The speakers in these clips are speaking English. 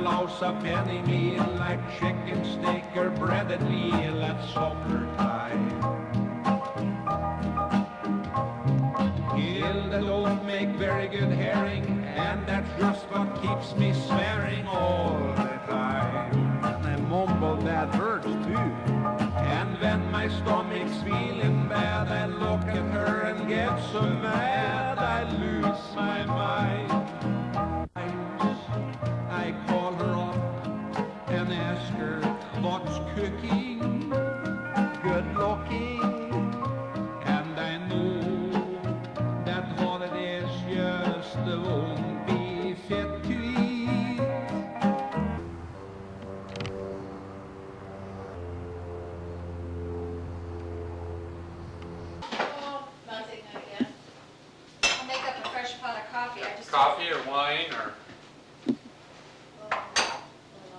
louse a penny meal like chicken steak or breaded veal at supper time. Hilda don't make very good herring, and that's just what keeps me swearing all the time. And I mumble bad words too. And when my stomach's feeling bad, I look at her and get so mad I lose my mind. I call her up and ask her what's cooking, good looking, and I know that what it is just won't be fit to eat. Oh, nothing, I guess. I'll make up a fresh pot of coffee. I just Coffee or wine or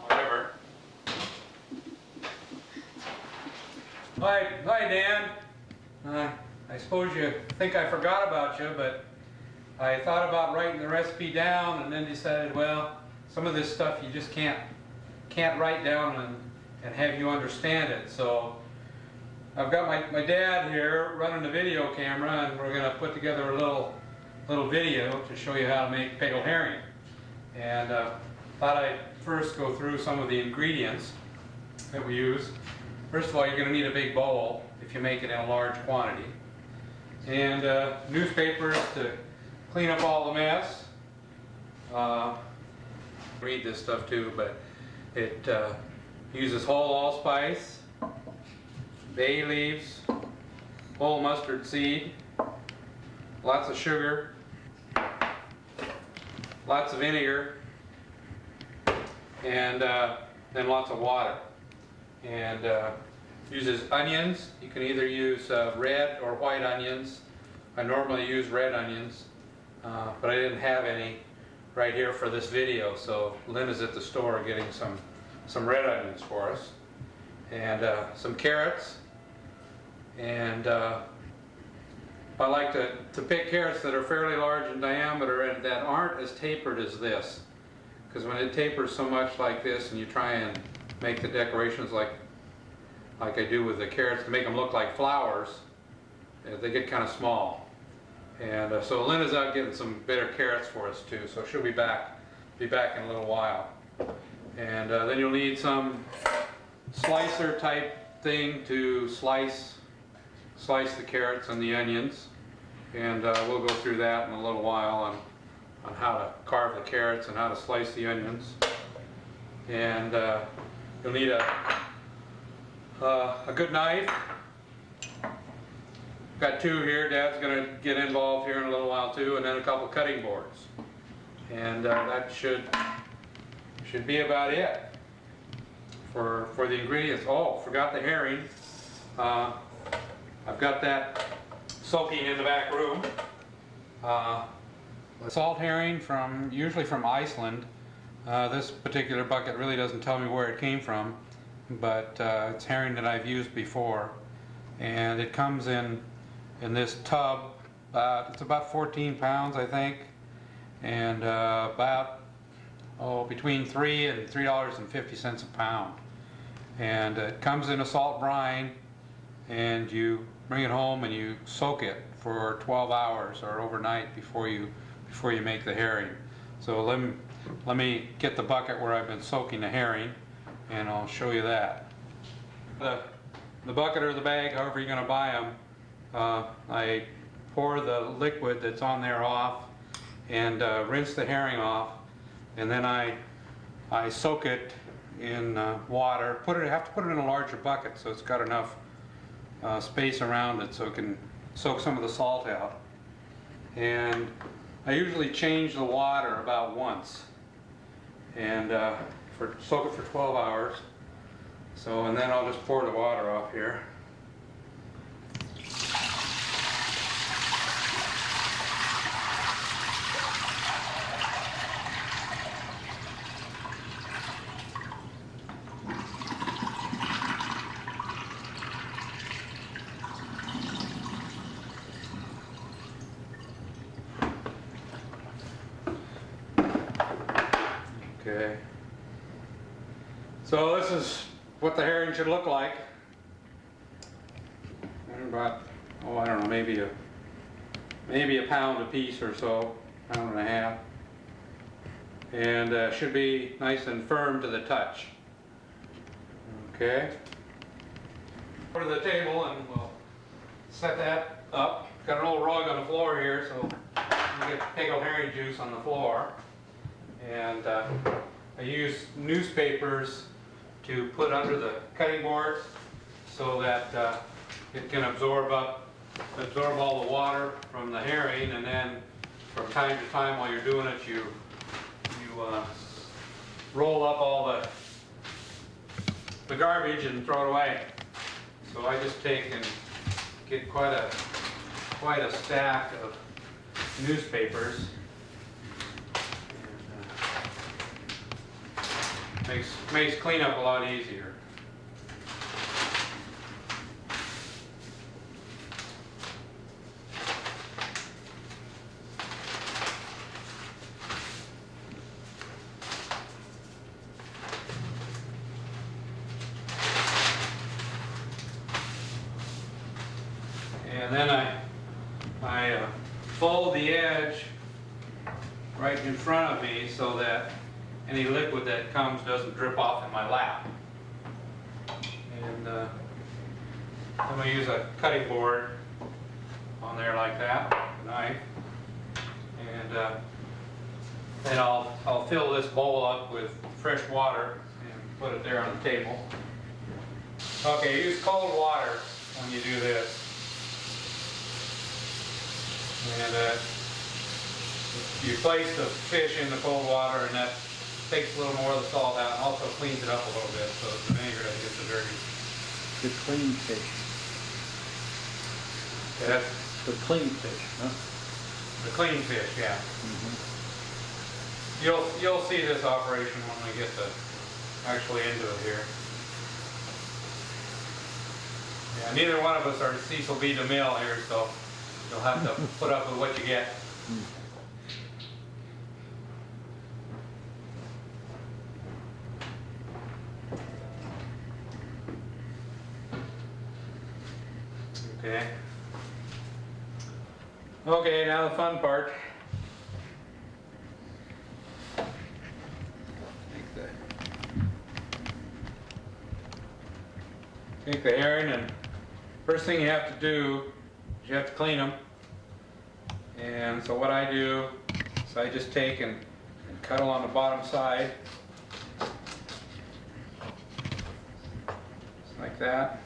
whatever. Hi Dan. I suppose you think I forgot about you, but I thought about writing the recipe down and then decided, well, some of this stuff you just can't write down and have you understand it. So I've got my dad here running the video camera, and we're going to put together a little video to show you how to make pickled herring. And thought I'd first go through some of the ingredients that we use. First of all, you're going to need a big bowl if you make it in a large quantity. And newspapers to clean up all the mess. Read this stuff too, but it uses whole allspice, bay leaves, whole mustard seed, lots of sugar, lots of vinegar, and then lots of water. And uses onions. You can either use red or white onions. I normally use red onions, but I didn't have any right here for this video, so Lynn is at the store getting some red onions for us, and some carrots. And I like to pick carrots that are fairly large in diameter and that aren't as tapered as this, because when it tapers so much like this and you try and make the decorations like I do with the carrots to make them look like flowers, they get kind of small. And so Lynn is out getting some better carrots for us too, so she'll be back in a little while. And then you'll need some slicer type thing to slice the carrots and the onions, and we'll go through that in a little while on how to carve the carrots and how to slice the onions. And you'll need a good knife. Got two here. Dad's going to get involved here in a little while too, and then a couple cutting boards. And that should be about it for the ingredients. Oh, forgot the herring. I've got that soaking in the back room. Salt herring usually from Iceland. This particular bucket really doesn't tell me where it came from, but it's herring that I've used before, and it comes in this tub. It's about 14 pounds, I think, and about between $3 and $3.50 a pound. And it comes in a salt brine, and you bring it home and you soak it for 12 hours or overnight before you make the herring. So let me get the bucket where I've been soaking the herring, and I'll show you that. The bucket or the bag, however you're going to buy them, I pour the liquid that's on there off and rinse the herring off, and then I soak it in water. I have to put it in a larger bucket so it's got enough space around it so it can soak some of the salt out. And I usually change the water about once, and soak it for 12 hours. So, and then I'll just pour the water off here. Okay, So this is what the herring should look like. About, oh, I don't know, maybe a pound a piece or so, pound and a half. And should be nice and firm to the touch. Okay. Go to the table and we'll set that up. Got an old rug on the floor here, so you get pickled herring juice on the floor. And I use newspapers to put under the cutting board so that it can absorb all the water from the herring, and then from time to time while you're doing it, you roll up all the garbage and throw it away. So I just take and get quite a stack of newspapers. And, makes cleanup a lot easier. And then I fold the edge right in front of me so that any liquid that comes doesn't drip off in my lap. And I'm going to use a cutting board on there like that, a knife. And then I'll fill this bowl up with fresh water and put it there on the table. Okay, use cold water when you do this. And you place the fish in the cold water, and that takes a little more of the salt out and also cleans it up a little bit so the vinegar doesn't get so dirty. The clean fish. Okay, that's The clean fish, huh? the clean fish, yeah. Mm-hmm. You'll see this operation when we get actually into it here. Yeah, neither one of us are Cecil B. DeMille here, so you'll have to put up with what you get. Okay. Okay, now the fun part. Take the herring, and first thing you have to do is you have to clean them. And so what I do is I just take and cut along the bottom side, just like that.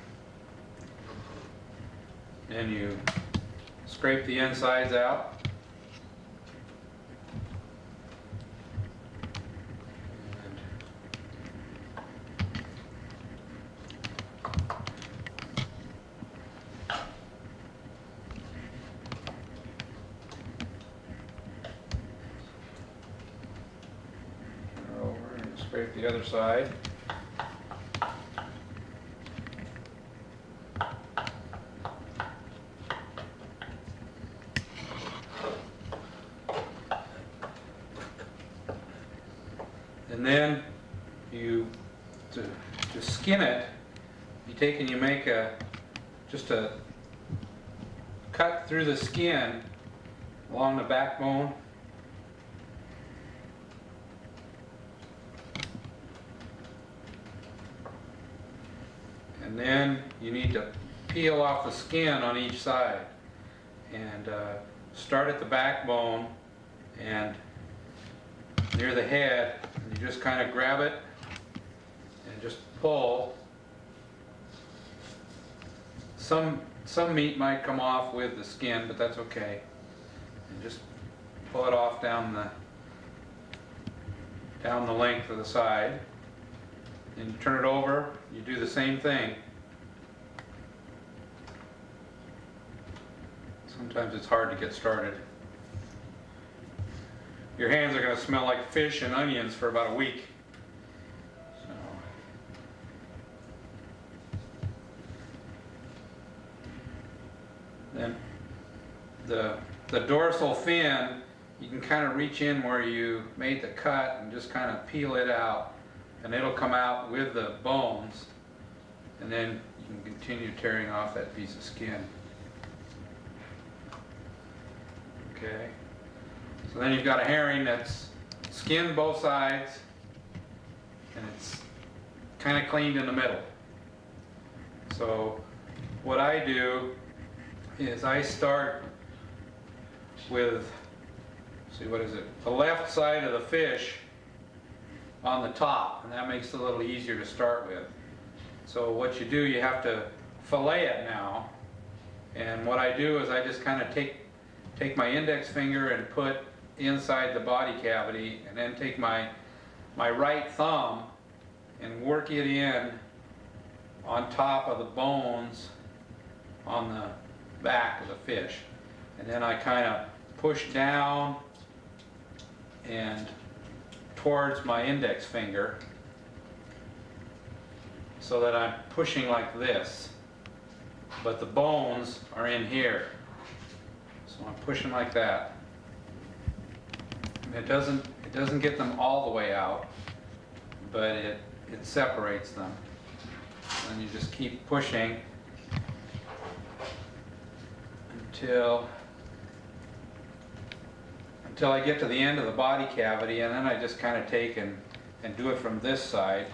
Then you scrape the insides out. Over and scrape the other side. And then to skin it, you take and you make just a cut through the skin along the backbone. And then you need to peel off the skin on each side and start at the backbone and near the head, and you just kind of grab it and just pull. Some meat might come off with the skin, but that's okay. And just pull it off down the length of the side. Then you turn it over, you do the same thing. Sometimes it's hard to get started. Your hands are going to smell like fish and onions for about a week. So. Then the dorsal fin, you can kind of reach in where you made the cut and just kind of peel it out and it'll come out with the bones, and then you can continue tearing off that piece of skin. Okay, so then you've got a herring that's skinned both sides, and it's kind of cleaned in the middle. So what I do is I start with, see, what is it, the left side of the fish on the top, and that makes it a little easier to start with. So what you do, you have to fillet it now, and what I do is I just kind of take my index finger and put inside the body cavity, and then take my right thumb and work it in on top of the bones on the back of the fish. And then I kind of push down and towards my index finger so that I'm pushing like this, but the bones are in here. So I'm pushing like that. And it doesn't get them all the way out, but it separates them. And you just keep pushing until I get to the end of the body cavity, and then I just kind of take and do it from this side.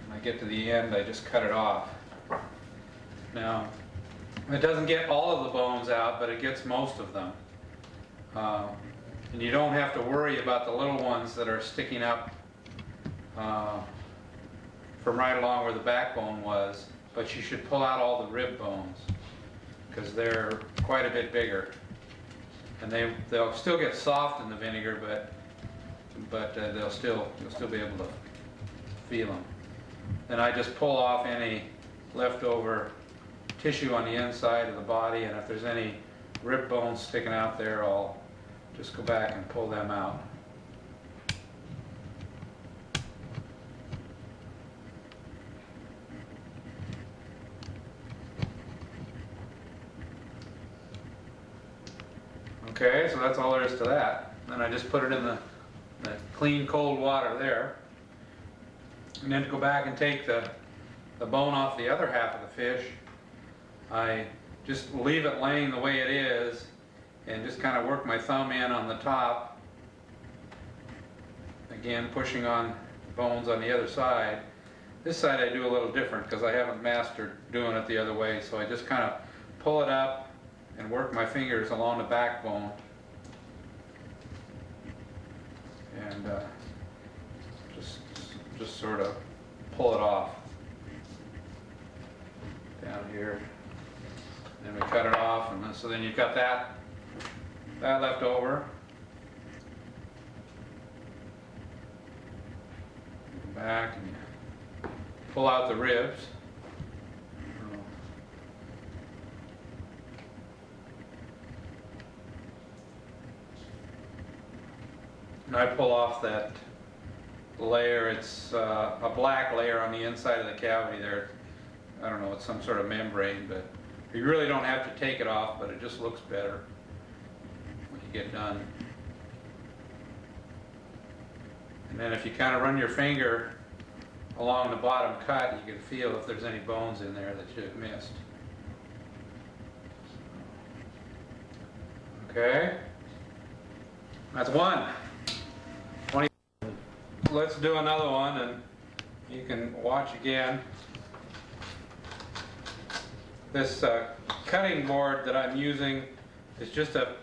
When I get to the end, I just cut it off. Now, it doesn't get all of the bones out, but it gets most of them. And you don't have to worry about the little ones that are sticking up from right along where the backbone was, but you should pull out all the rib bones, because they're quite a bit bigger. And they'll still get soft in the vinegar, but you'll still be able to feel them. Then I just pull off any leftover tissue on the inside of the body, and if there's any rib bones sticking out there, I'll just go back and pull them out. Okay, so that's all there is to that. Then I just put it in the clean cold water there. And then to go back and take the bone off the other half of the fish, I just leave it laying the way it is and just kind of work my thumb in on the top. Again, pushing on bones on the other side. This side I do a little different because I haven't mastered doing it the other way, so I just kind of pull it up and work my fingers along the backbone, and just sort of pull it off down here. Then we cut it off, and so then you've got that left over. Go back and pull out the ribs. And I pull off that layer. It's a black layer on the inside of the cavity there. I don't know, it's some sort of membrane, but you really don't have to take it off, but it just looks better when you get done. And then if you kind of run your finger along the bottom cut, you can feel if there's any bones in there that you've missed. Okay, that's one. Let's do another one, and you can watch again. This cutting board that I'm using is just a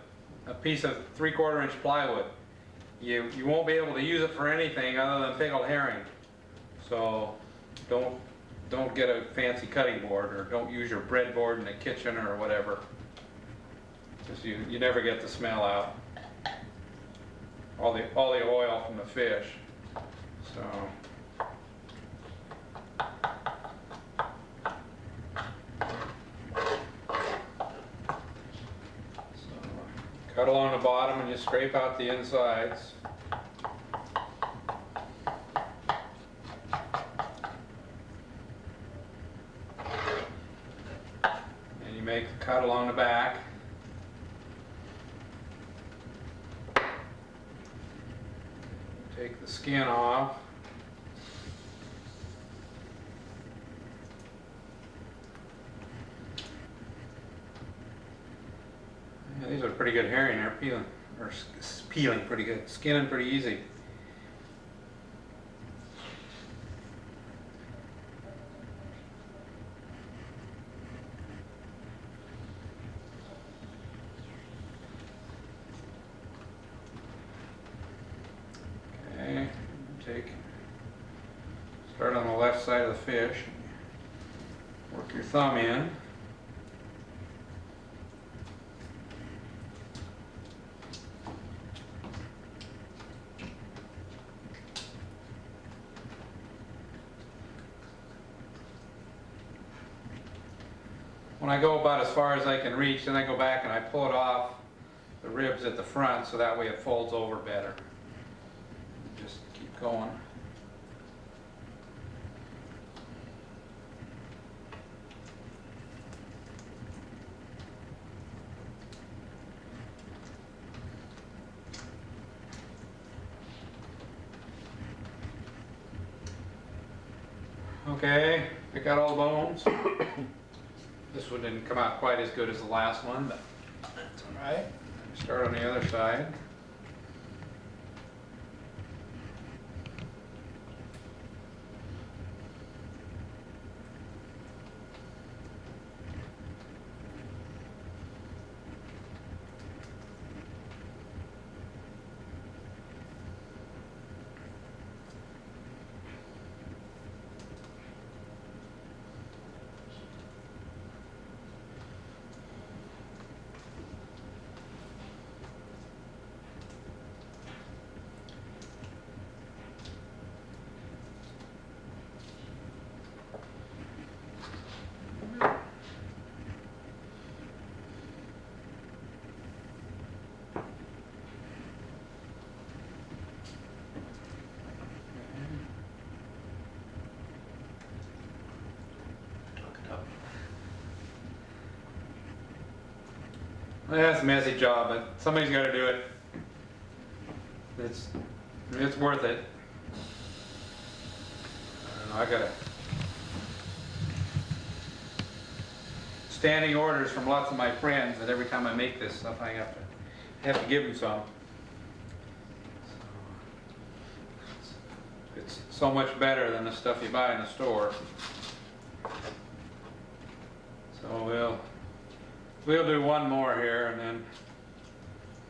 piece of 3/4 inch plywood. You won't be able to use it for anything other than pickled herring. So don't get a fancy cutting board, or don't use your breadboard in the kitchen or whatever. Just you never get the smell out. All the oil from the fish. So cut along the bottom and you scrape out the insides. And you make the cut along the back. Take the skin off. Yeah, these are pretty good herring. They're peeling pretty good, skinning pretty easy. Okay, start on the left side of the fish. Work your thumb in. When I go about as far as I can reach, then I go back and I pull it off the ribs at the front so that way it folds over better. Just keep going. Okay, pick out all the bones. This one didn't come out quite as good as the last one, but that's all right. Start on the other side. That's a messy job, but somebody's got to do it. It's worth it. I got standing orders from lots of my friends that every time I make this stuff, I have to give them some. It's so much better than the stuff you buy in the store. So we'll do one more here,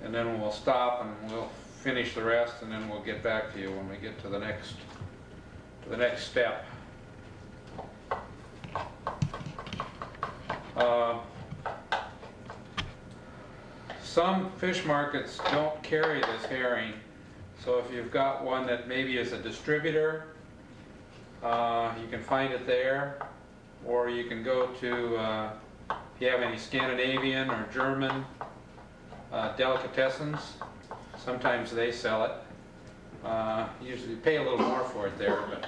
and then we'll stop and we'll finish the rest, and then we'll get back to you when we get to the next step. Some fish markets don't carry this herring, so if you've got one that maybe is a distributor, you can find it there, or you can go to if you have any Scandinavian or German delicatessens, sometimes they sell it. Usually you pay a little more for it there, but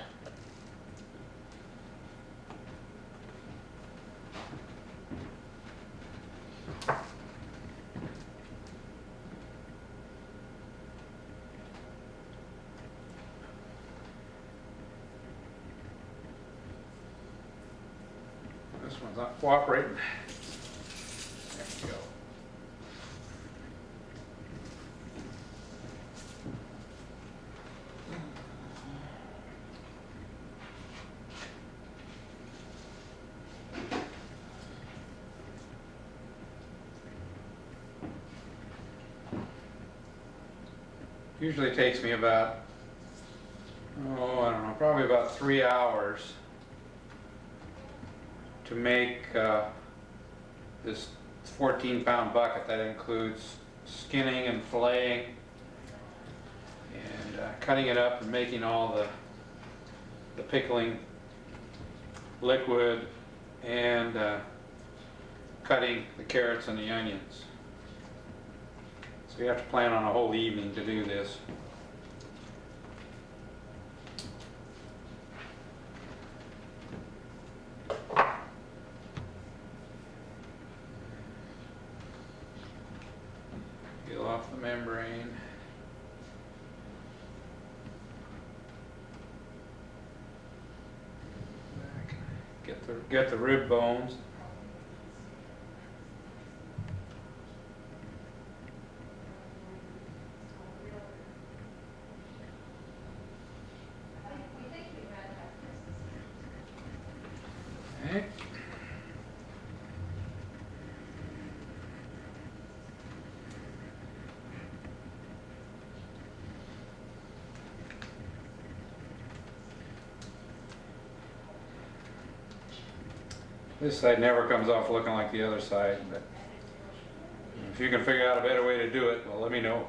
this one's not cooperating. There we go. Usually takes me about, I don't know, probably about 3 hours to make this 14-pound bucket. That includes skinning and filleting and cutting it up and making all the pickling liquid and cutting the carrots and the onions. So you have to plan on a whole evening to do this. Peel off the membrane. get the rib bones. Okay. This side never comes off looking like the other side, but if you can figure out a better way to do it, well, let me know.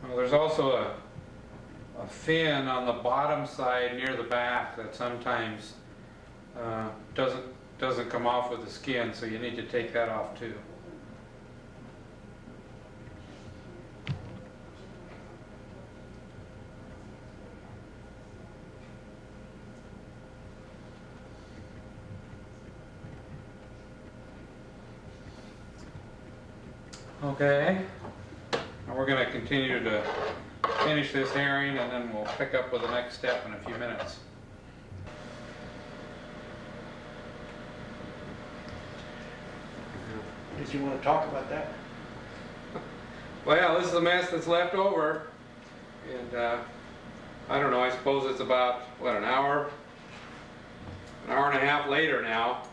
Well, there's also a fin on the bottom side near the back that sometimes doesn't come off with the skin, so you need to take that off too. Okay, and we're going to continue to finish this herring, and then we'll pick up with the next step in a few minutes. Did you want to talk about that? Well, this is the mess that's left over, and I don't know, I suppose it's about, what, an hour and a half later now,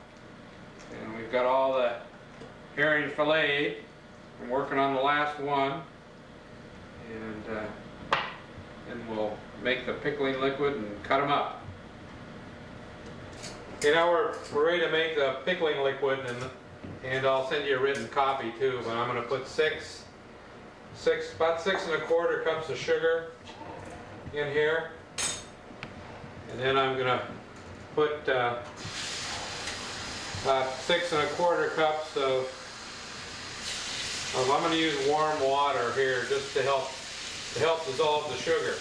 and we've got all the herring filleted. I'm working on the last one, and then we'll make the pickling liquid and cut them up. Okay, now we're ready to make the pickling liquid, and I'll send you a written copy too, but I'm going to put about 6 1/4 cups of sugar in here, and then I'm going to put about 6 1/4 cups of I'm going to use warm water here just to help dissolve the sugar.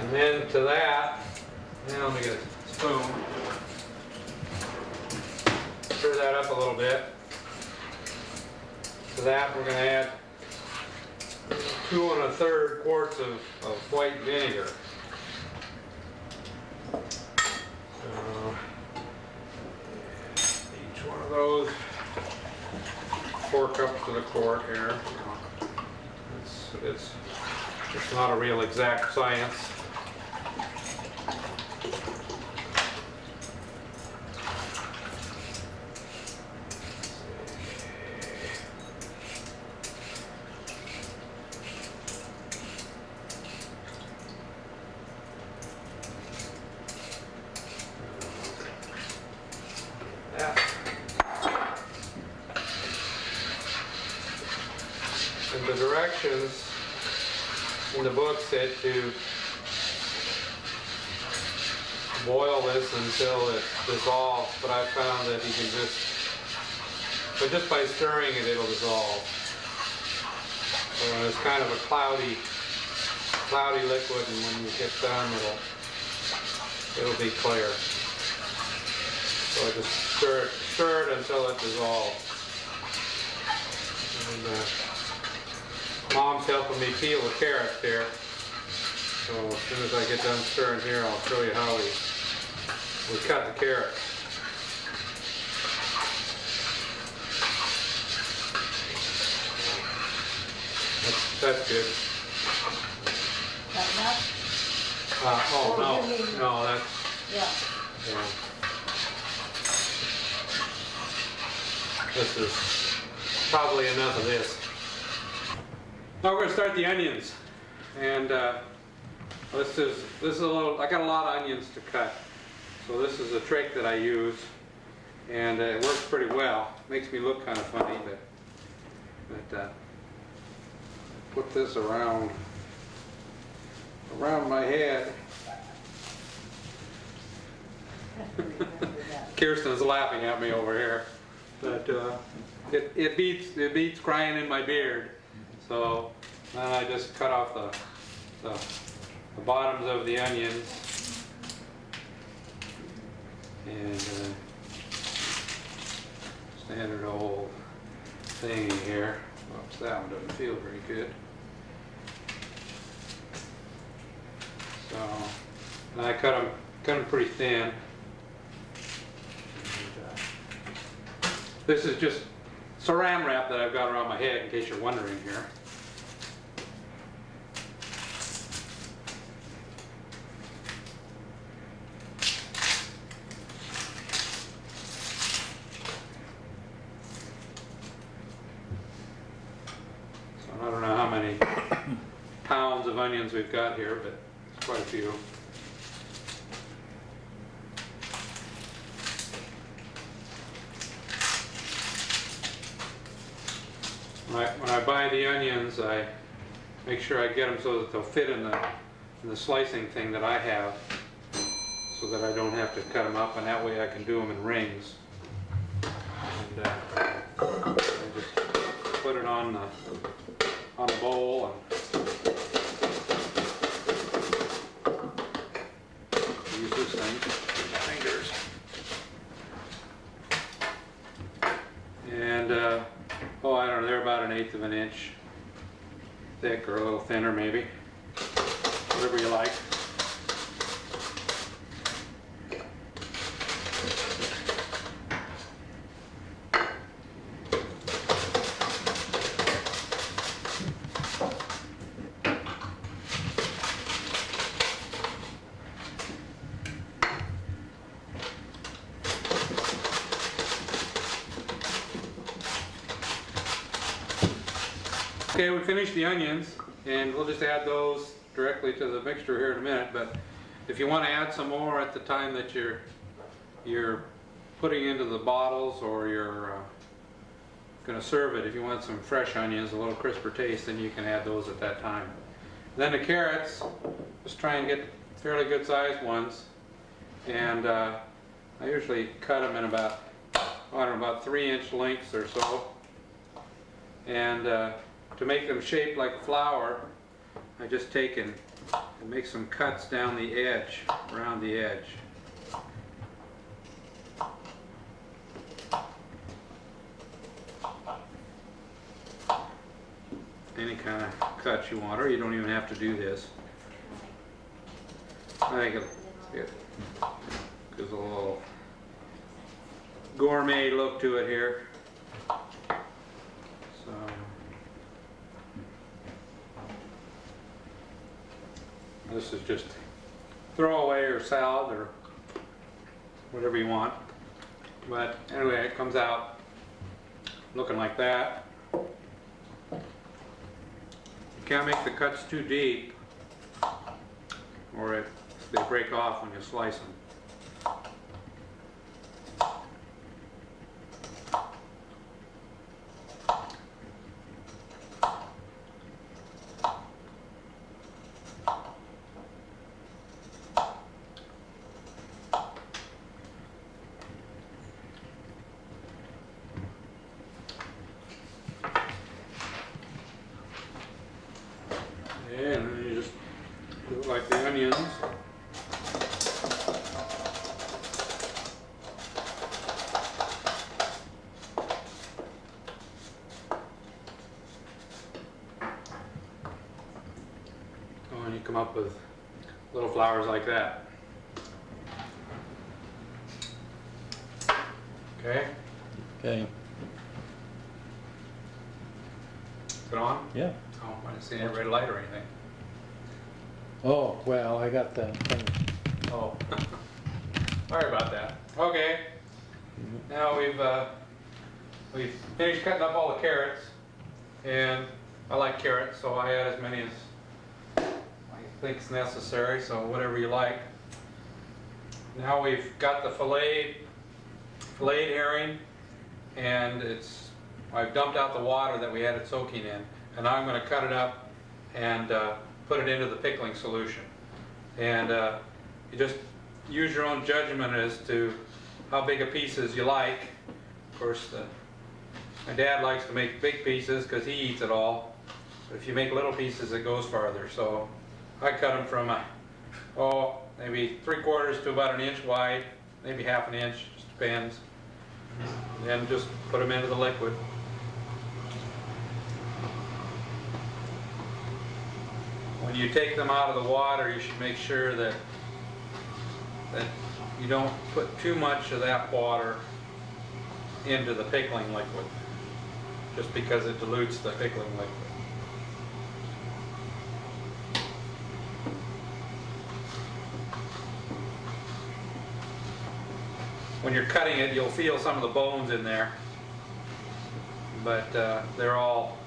And then to that, now let me get a spoon. Stir that up a little bit. To that, we're going to add 2 1/3 quarts of white vinegar. Each one of those, 4 cups to the quart here. It's not a real exact science. And the directions in the book said to boil this until it dissolves, but I found that you can just by stirring it, it'll dissolve. So it's kind of a cloudy liquid, and when you get done, it'll be clear. So I just stir it until it dissolves. And, Mom's helping me peel the carrots here. So as soon as I get done stirring here, I'll show you how we cut the carrots. That's good. That enough? Oh, no, that's, Yeah. yeah. This is probably enough of this. Now we're going to start the onions, and this is a little. I got a lot of onions to cut, so this is a trick that I use, and it works pretty well. Makes me look kind of funny, but But put this around my head. Kirsten's laughing at me over here, but it beats crying in my beard. So then I just cut off the bottoms of the onions and standard old thingy here. Oops, that one doesn't feel very good. So, and I cut them pretty thin. And, this is just saran wrap that I've got around my head, in case you're wondering here. I don't know how many pounds of onions we've got here, but it's quite a few. When I buy the onions, I make sure I get them so that they'll fit in the slicing thing that I have, so that I don't have to cut them up, and that way I can do them in rings. And I just put it on the bowl and use this thing with my fingers. And oh, I don't know, they're about 1/8 of an inch thick, or a little thinner maybe, whatever you like. Okay, we finished the onions, and we'll just add those directly to the mixture here in a minute. But if you want to add some more at the time that you're putting into the bottles, or you're going to serve it, if you want some fresh onions, a little crisper taste, then you can add those at that time. Then the carrots, just try and get fairly good sized ones, and I usually cut them in about 3-inch lengths or so. And to make them shaped like flour, I just take and make some cuts down the edge, around the edge. Any kind of cuts you want, or you don't even have to do this. I think it gives a little gourmet look to it here. So, this is just throwaway or salad or whatever you want. But anyway, it comes out looking like that. You can't make the cuts too deep, or they break off when you slice them. And then you just do it like the onions. Oh, and you come up with little flowers like that. Okay, Okay, is it on? yeah. Oh, I didn't see any red light or anything. Oh, well, I got that thing. Oh, sorry about that. Okay, now we've finished cutting up all the carrots, and I like carrots, so I add as many as I think is necessary. So whatever you like. Now we've got the filleted herring, and it's I've dumped out the water that we had it soaking in, and now I'm going to cut it up and put it into the pickling solution. And you just use your own judgment as to how big a pieces you like. Of course, my dad likes to make big pieces because he eats it all. But if you make little pieces, it goes farther. So I cut them from maybe 3/4 to about 1 inch wide, maybe 1/2 inch, just depends. And then just put them into the liquid. When you take them out of the water, you should make sure that you don't put too much of that water into the pickling liquid, just because it dilutes the pickling liquid. When you're cutting it, you'll feel some of the bones in there, but they're all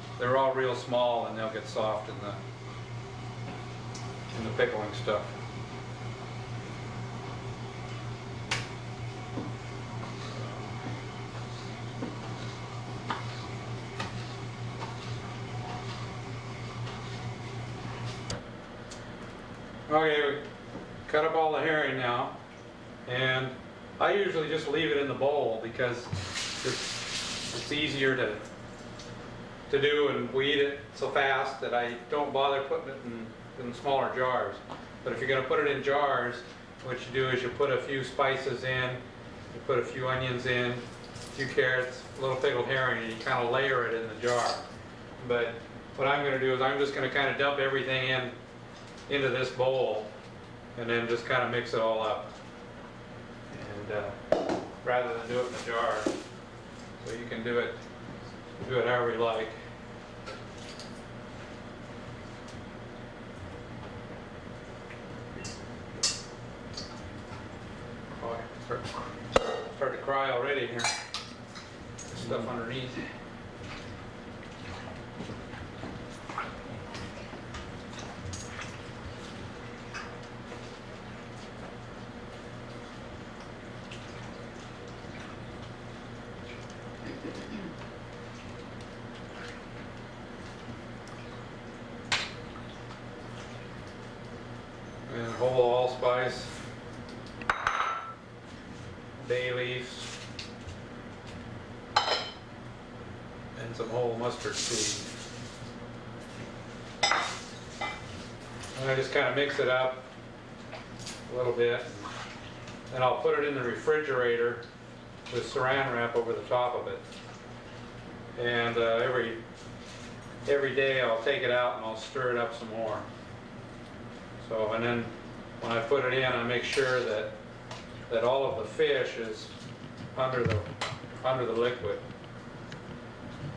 real small, and they'll get soft in the pickling stuff. Okay, we cut up all the herring now, and I usually just leave it in the bowl because it's easier to do, and we eat it so fast that I don't bother putting it in smaller jars. But if you're going to put it in jars, what you do is you put a few spices in, you put a few onions in, a few carrots, a little pickled herring, and you kind of layer it in the jar. But what I'm going to do is I'm just going to kind of dump everything into this bowl, and then just kind of mix it all up, and rather than do it in the jar. So you can do it however you like. Oh, I start to cry already here. Stuff underneath. And whole allspice, bay leaves, and some whole mustard seed. And I just kind of mix it up a little bit, and I'll put it in the refrigerator with saran wrap over the top of it. And every day I'll take it out and I'll stir it up some more. So, and then when I put it in, I make sure that all of the fish is under the liquid.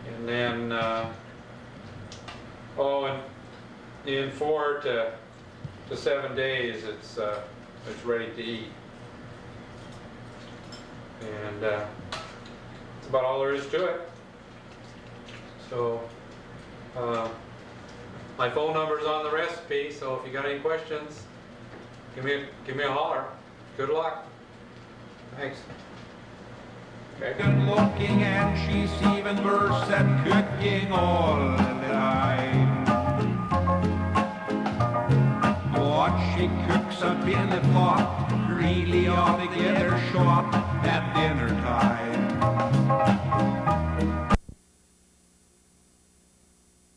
And then, and in 4 to 7 days, it's ready to eat. And that's about all there is to it. So. My phone number's on the recipe, so if you got any questions, give me a holler. Good luck. Thanks. Okay. Good looking, and she's even worse at cooking all the time. What she cooks up in the pot really altogether shot at dinner time.